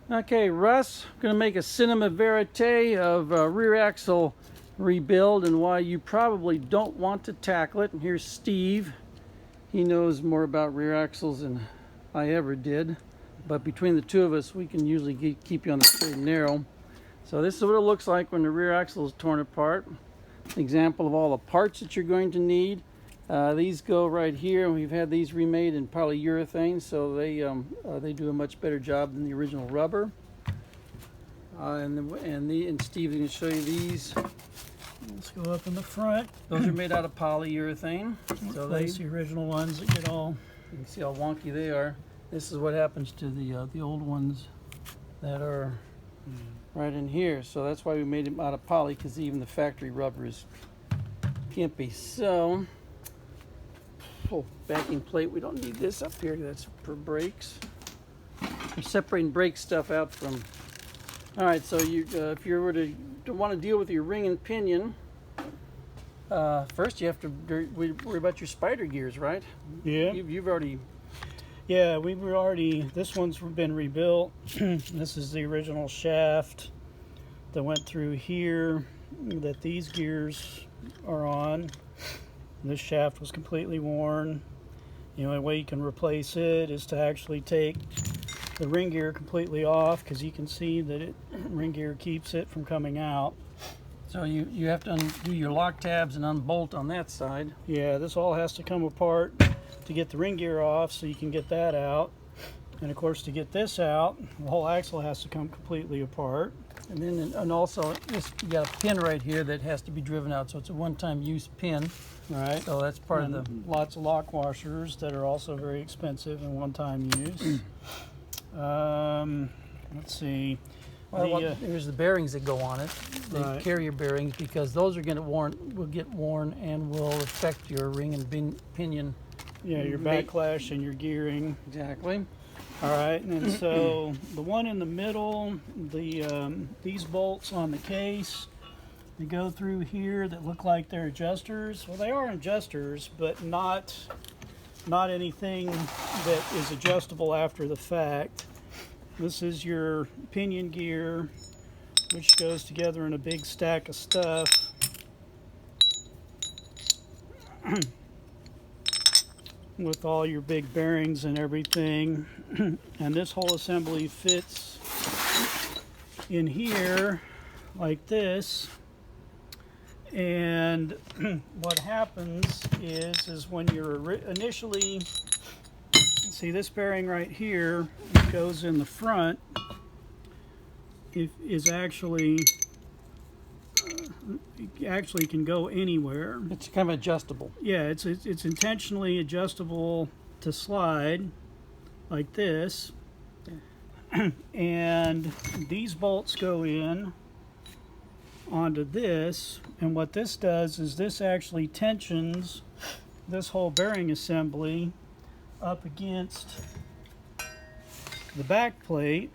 Okay, Russ, I'm going to make a cinema verite of rear axle rebuild and why you probably don't want to tackle it. And here's Steve. He knows more about rear axles than I ever did. But between the two of us, we can usually keep you on the straight and narrow. So this is what it looks like when the rear axle is torn apart. An example of all the parts that you're going to need. These go right here. We've had these remade in polyurethane, so they do a much better job than the original rubber. And Steve's going to show you these. Let's go up in the front. Those are made out of polyurethane. So That's the original ones that get all. You can see how wonky they are. This is what happens to the old ones that are right in here. So that's why we made them out of poly, because even the factory rubber is gimpy. So, backing plate. We don't need this up here. That's for brakes. I'm separating brake stuff out from. All right. So if you were to want to deal with your ring and pinion, first you have to worry about your spider gears, right? Yeah. You've already. Yeah, we were already. This one's been rebuilt. This is the original shaft that went through here that these gears are on. This shaft was completely worn. The only way you can replace it is to actually take the ring gear completely off, because you can see that ring gear keeps it from coming out. So you have to undo your lock tabs and unbolt on that side. Yeah, this all has to come apart to get the ring gear off, so you can get that out. And of course, to get this out, the whole axle has to come completely apart. And then also you got a pin right here that has to be driven out, so it's a one-time use pin. Right. So that's part and of the. Lots of lock washers that are also very expensive and one-time use. Let's see. Well, here's the bearings that go on it. The Right. carrier bearings, because those are going to will get worn and will affect your ring and pinion. Yeah, your backlash and your gearing. Exactly. All right, and so the one in the middle, these bolts on the case, they go through here that look like they're adjusters. Well, they are adjusters, but not anything that is adjustable after the fact. This is your pinion gear, which goes together in a big stack of stuff. With all your big bearings and everything. And this whole assembly fits in here like this. And what happens is when you're initially, see this bearing right here, it goes in the front, is actually can go anywhere. It's kind of adjustable. Yeah, it's intentionally adjustable to slide like this. And these bolts go in onto this, and what this does is this actually tensions this whole bearing assembly up against the back plate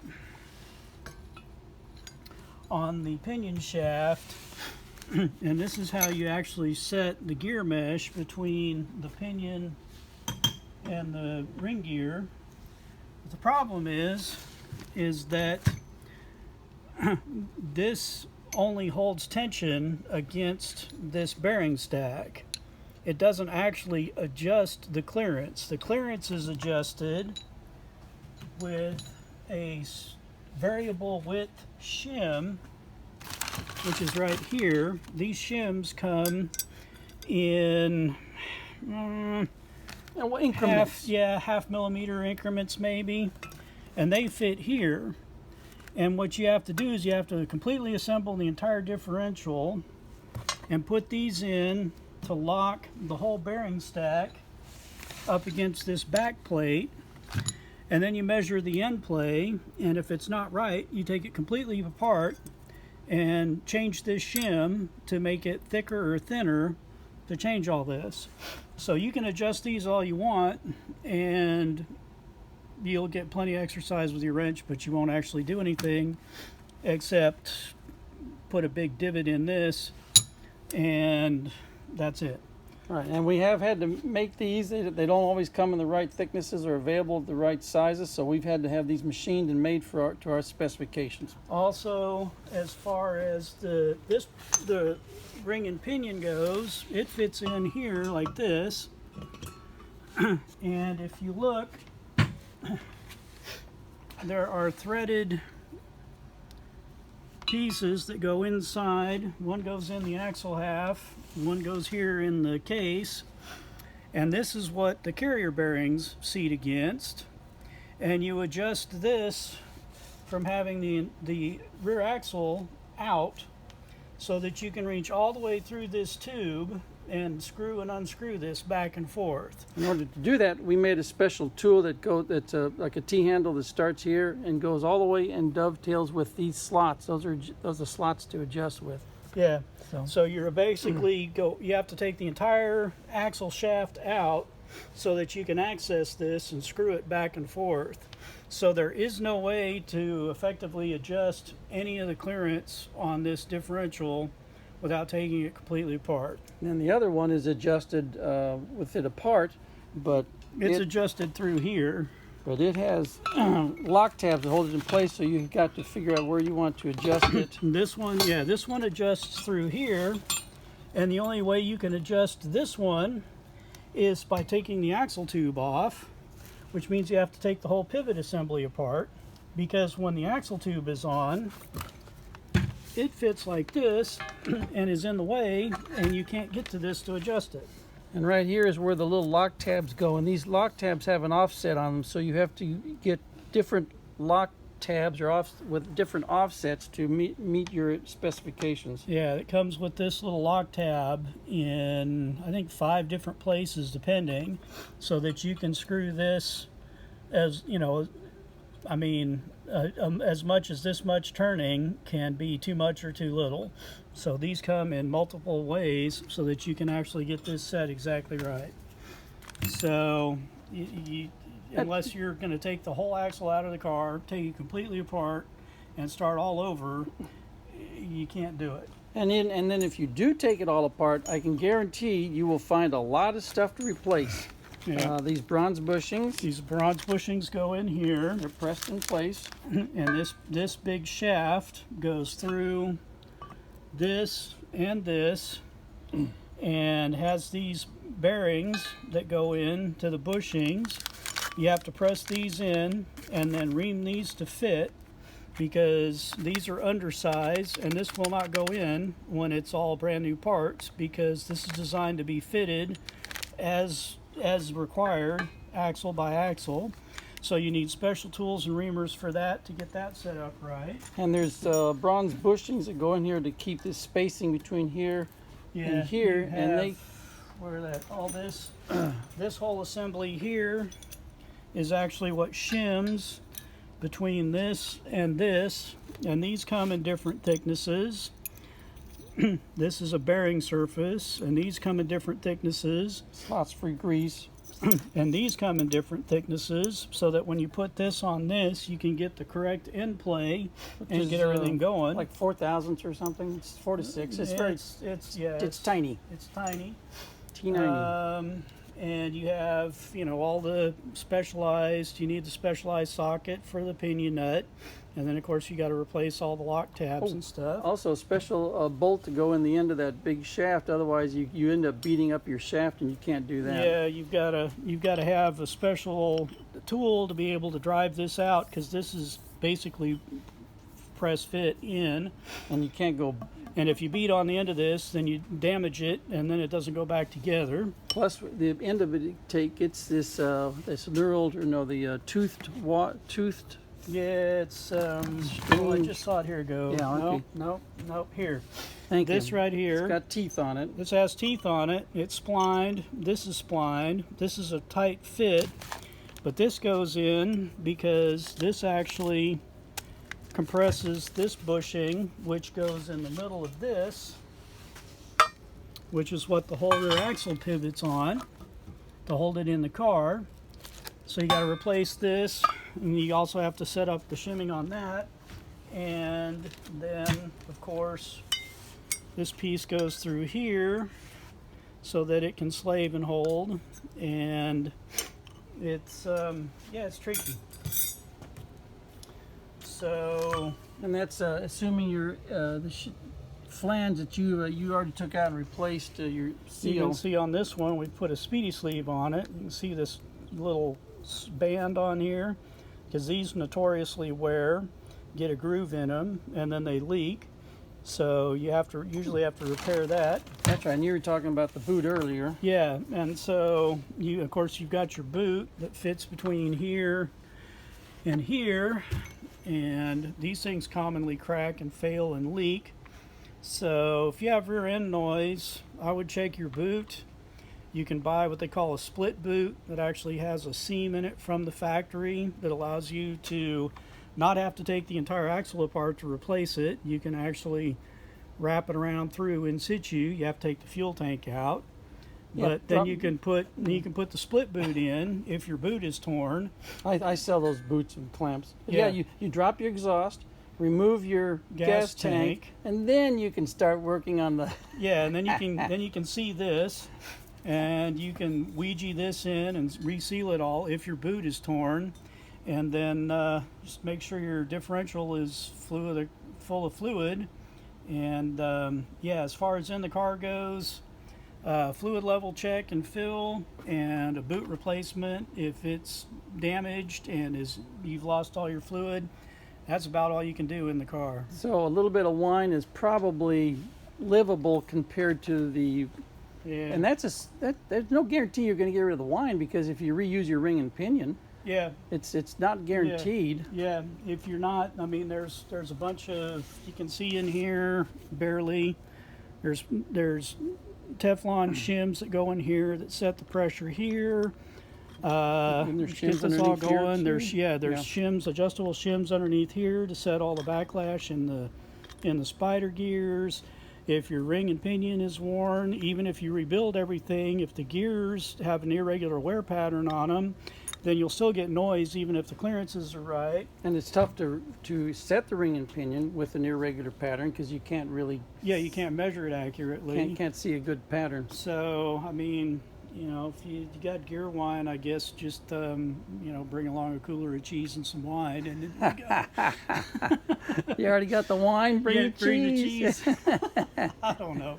on the pinion shaft. And this is how you actually set the gear mesh between the pinion and the ring gear. But the problem is that this only holds tension against this bearing stack. It doesn't actually adjust the clearance. The clearance is adjusted with a variable width shim, which is right here. These shims come in increments. half millimeter increments maybe, and they fit here. And what you have to do is you have to completely assemble the entire differential and put these in to lock the whole bearing stack up against this back plate. And then you measure the end play, and if it's not right, you take it completely apart and change this shim to make it thicker or thinner to change all this. So you can adjust these all you want, and you'll get plenty of exercise with your wrench, but you won't actually do anything except put a big divot in this, and that's it. Right, and we have had to make these. They don't always come in the right thicknesses or available at the right sizes, so we've had to have these machined and made to our specifications. Also, as far as the ring and pinion goes, it fits in here like this. And if you look, there are threaded pieces that go inside. One goes in the axle half, one goes here in the case, and this is what the carrier bearings seat against. And you adjust this from having the rear axle out so that you can reach all the way through this tube and screw and unscrew this back and forth. In order to do that, we made a special tool that's like a T-handle that starts here and goes all the way and dovetails with these slots. Those are slots to adjust with. Yeah. So you're basically you have to take the entire axle shaft out so that you can access this and screw it back and forth. So there is no way to effectively adjust any of the clearance on this differential without taking it completely apart. And then the other one is adjusted with it apart, but It's adjusted through here. But it has lock tabs that hold it in place, so you've got to figure out where you want to adjust it. This one adjusts through here, and the only way you can adjust this one is by taking the axle tube off, which means you have to take the whole pivot assembly apart, because when the axle tube is on, it fits like this and is in the way, and you can't get to this to adjust it. And right here is where the little lock tabs go, and these lock tabs have an offset on them, so you have to get different lock tabs or with different offsets to meet your specifications. Yeah, it comes with this little lock tab in, I think, 5 different places depending, so that you can screw this as, you know, I mean, as much as this much turning can be too much or too little. So these come in multiple ways so that you can actually get this set exactly right. So unless you're going to take the whole axle out of the car, take it completely apart, and start all over, you can't do it. And then if you do take it all apart, I can guarantee you will find a lot of stuff to replace. Yeah. These bronze bushings. These bronze bushings go in here. They're pressed in place. And this big shaft goes through this and this, and has these bearings that go in to the bushings. You have to press these in and then ream these to fit, because these are undersized, and this will not go in when it's all brand new parts, because this is designed to be fitted as required, axle by axle. So you need special tools and reamers for that to get that set up right. And there's bronze bushings that go in here to keep this spacing between here and here. And they where that all this this whole assembly here is actually what shims between this, and these come in different thicknesses. This is a bearing surface, and these come in different thicknesses. slots for grease. And these come in different thicknesses, so that when you put this on this, you can get the correct end play and get everything going. Like 4 thousandths or something. It's 4 to 6. It's very. It's tiny. It's tiny. T90. And you have, you know, all the specialized. You need the specialized socket for the pinion nut, and then of course you got to replace all the lock tabs and stuff. Also, a special bolt to go in the end of that big shaft. Otherwise, you end up beating up your shaft, and you can't do that. Yeah, you've got to have a special tool to be able to drive this out, because this is basically press fit in, And you can't go. and if you beat on the end of this, then you damage it, and then it doesn't go back together. Plus, the end of it gets this knurled, or no, the toothed. Yeah, it's oh, I just saw it here go. Yeah, okay. Nope, here. Thank you. This right here. It's got teeth on it. This has teeth on it. It's splined. This is splined. This is a tight fit, but this goes in because this actually compresses this bushing, which goes in the middle of this, which is what the whole rear axle pivots on to hold it in the car. So you got to replace this, and you also have to set up the shimming on that. And then, of course, this piece goes through here so that it can slave and hold. And it's yeah, it's tricky. So And that's assuming your flange that you already took out and replaced your you seal. can see on this one we put a speedy sleeve on it. You can see this little band on here, because these notoriously wear, get a groove in them, and then they leak. So you usually have to repair that. That's right. And you were talking about the boot earlier. Yeah, and so of course you've got your boot that fits between here and here, and these things commonly crack and fail and leak. So if you have rear end noise, I would check your boot. You can buy what they call a split boot that actually has a seam in it from the factory that allows you to not have to take the entire axle apart to replace it. You can actually wrap it around through in situ. You have to take the fuel tank out. Yeah, But then you can put the split boot in if your boot is torn. I sell those boots and clamps. But Yeah. you drop your exhaust, remove your gas tank, and then you can start working on the. Yeah, and then you can see this, and you can Ouija this in and reseal it all if your boot is torn, and then just make sure your differential is full of fluid. And yeah, as far as in the car goes, fluid level check and fill, and a boot replacement if it's damaged and you've lost all your fluid. That's about all you can do in the car. So a little bit of wine is probably livable compared to the. Yeah. And there's no guarantee you're going to get rid of the wine, because if you reuse your ring and pinion, Yeah. it's not guaranteed. Yeah. If you're not, I mean, there's a bunch of, you can see in here barely. There's Teflon shims that go in here that set the pressure here. And there's Get shims this all underneath here, going. too? There's Yeah. shims, adjustable shims underneath here to set all the backlash in the spider gears. If your ring and pinion is worn, even if you rebuild everything, if the gears have an irregular wear pattern on them, then you'll still get noise even if the clearances are right. And it's tough to set the ring and pinion with an irregular pattern, because you can't really Yeah, you can't measure it accurately. can't see a good pattern. So, I mean, you know, if you got gear wine, I guess just, bring along a cooler of cheese and some wine. And You already got the wine. Bring yeah, the bring the cheese. cheese. I don't know.